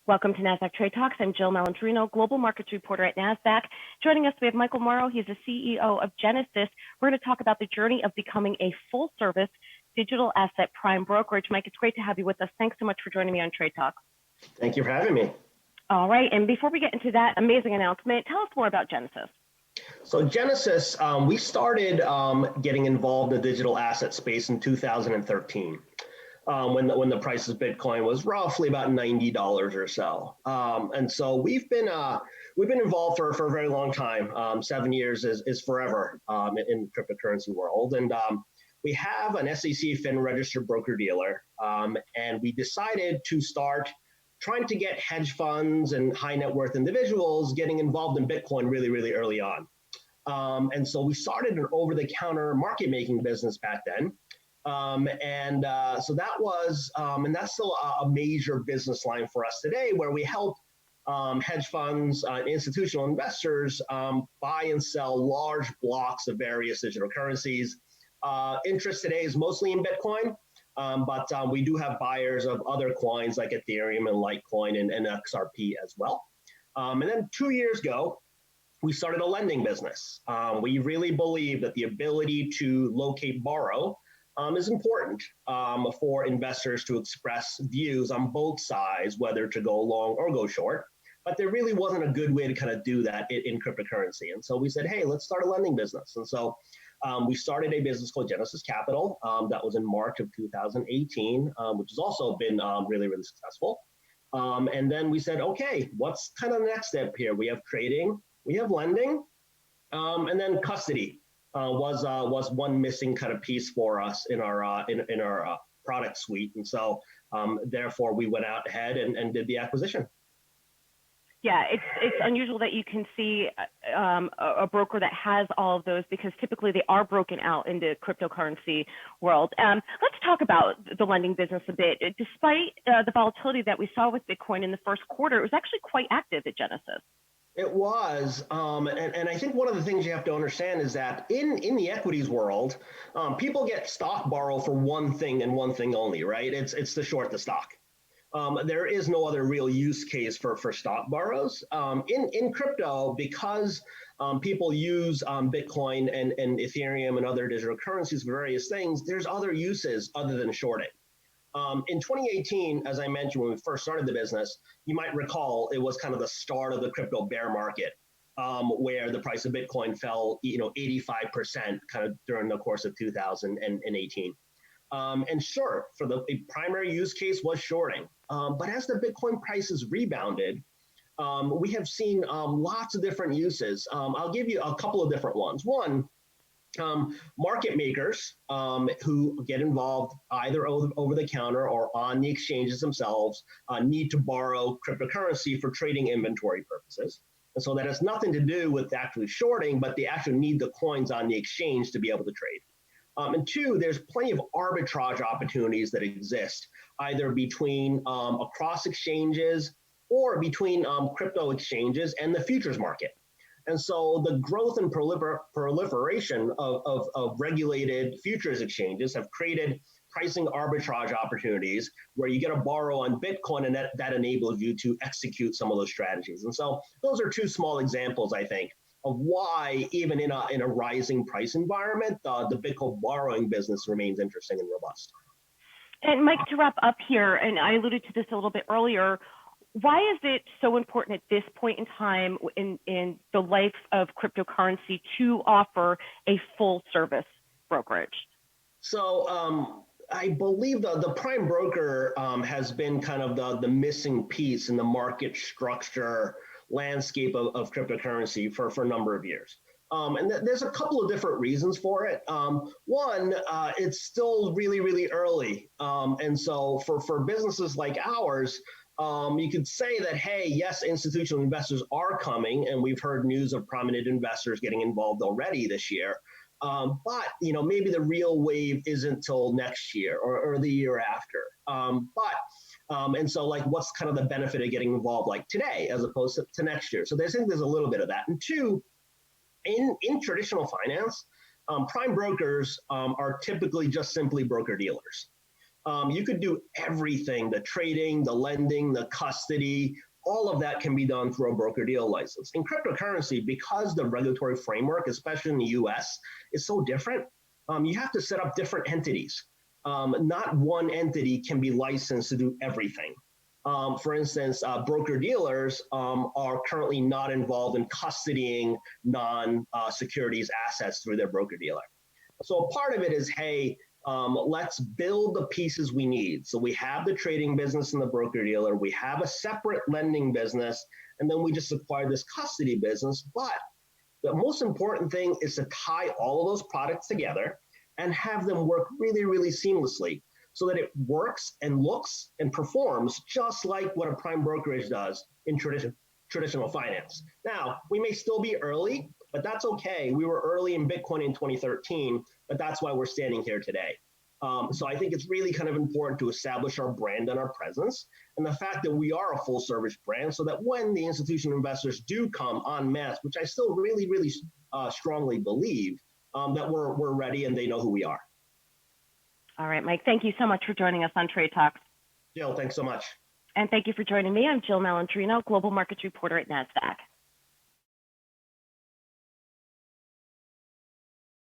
Welcome to Nasdaq Trade Talks. I'm Jill Malandrino, Global Markets Reporter at Nasdaq. Joining us, we have Michael Moro. He's the CEO of Genesis. We're going to talk about the journey of becoming a full-service digital asset prime brokerage. Mike, it's great to have you with us. Thanks so much for joining me on Trade Talks. Thank you for having me. All right, and before we get into that amazing announcement, tell us more about Genesis. So Genesis, we started getting involved in the digital asset space in 2013. When the price of Bitcoin was roughly about $90 or so, and so we've been involved for a very long time. 7 years is forever in the cryptocurrency world, and we have an SEC FIN registered broker dealer, and we decided to start trying to get hedge funds and high net worth individuals getting involved in Bitcoin really early on, and so we started an over the counter market making business back then. So that was, and that's still a major business line for us today, where we help hedge funds, institutional investors buy and sell large blocks of various digital currencies. Interest today is mostly in Bitcoin, but we do have buyers of other coins like Ethereum and Litecoin and XRP as well. And then 2 years ago, we started a lending business. We really believe that the ability to locate borrow is important for investors to express views on both sides, whether to go long or go short. But there really wasn't a good way to kind of do that in cryptocurrency. And so we said, hey, let's start a lending business. And so we started a business called Genesis Capital. That was in March of 2018, which has also been really successful. And then we said, okay, what's kind of the next step here? We have trading, we have lending, and then custody. Was one missing kind of piece for us in our product suite, and so therefore we went out ahead and did the acquisition. Yeah, it's unusual that you can see a broker that has all of those, because typically they are broken out in the cryptocurrency world. Let's talk about the lending business a bit. Despite the volatility that we saw with Bitcoin in the first quarter, it was actually quite active at Genesis. It was, and I think one of the things you have to understand is that in the equities world, people get stock borrow for one thing and one thing only, right? It's to short the stock. There is no other real use case for stock borrows. In crypto, because people use Bitcoin and Ethereum and other digital currencies for various things, there's other uses other than shorting. In 2018, as I mentioned, when we first started the business, you might recall it was kind of the start of the crypto bear market, where the price of Bitcoin fell, 85% kind of during the course of 2018. And sure, for the primary use case was shorting. But as the Bitcoin prices rebounded, we have seen lots of different uses. I'll give you a couple of different ones. One, market makers who get involved either over the counter or on the exchanges themselves need to borrow cryptocurrency for trading inventory purposes. And so that has nothing to do with actually shorting, but they actually need the coins on the exchange to be able to trade. And two, there's plenty of arbitrage opportunities that exist, either between across exchanges or between crypto exchanges and the futures market. And so the growth and proliferation of regulated futures exchanges have created pricing arbitrage opportunities where you get to borrow on Bitcoin, and that enables you to execute some of those strategies. And so those are two small examples, I think, of why even in a rising price environment, the Bitcoin borrowing business remains interesting and robust. And Mike, to wrap up here, and I alluded to this a little bit earlier, why is it so important at this point in time in the life of cryptocurrency to offer a full service brokerage? So I believe the prime broker has been kind of the missing piece in the market structure landscape of cryptocurrency for a number of years. And there's a couple of different reasons for it. One, it's still really early. And so for businesses like ours, you could say that, hey, yes, institutional investors are coming, and we've heard news of prominent investors getting involved already this year. But maybe the real wave isn't till next year or the year after. And so what's kind of the benefit of getting involved today as opposed to next year? So I think there's a little bit of that. And two, in traditional finance, prime brokers are typically just simply broker dealers. You could do everything, the trading, the lending, the custody, all of that can be done through a broker-dealer license. In cryptocurrency, because the regulatory framework, especially in the US, is so different, you have to set up different entities. Not one entity can be licensed to do everything. For instance, broker-dealers are currently not involved in custodying non-securities assets through their broker-dealer. So part of it is, hey, let's build the pieces we need. So we have the trading business and the broker dealer, we have a separate lending business, and then we just acquired this custody business. But the most important thing is to tie all of those products together and have them work really, really seamlessly so that it works and looks and performs just like what a prime brokerage does in traditional finance. Now, we may still be early, but that's okay. We were early in Bitcoin in 2013, but that's why we're standing here today. So I think it's really kind of important to establish our brand and our presence, and the fact that we are a full service brand, so that when the institutional investors do come en masse, which I still really, really strongly believe, that we're ready and they know who we are. All right, Mike, thank you so much for joining us on Trade Talks. Jill, thanks so much. And thank you for joining me. I'm Jill Malandrino, Global Markets Reporter at Nasdaq.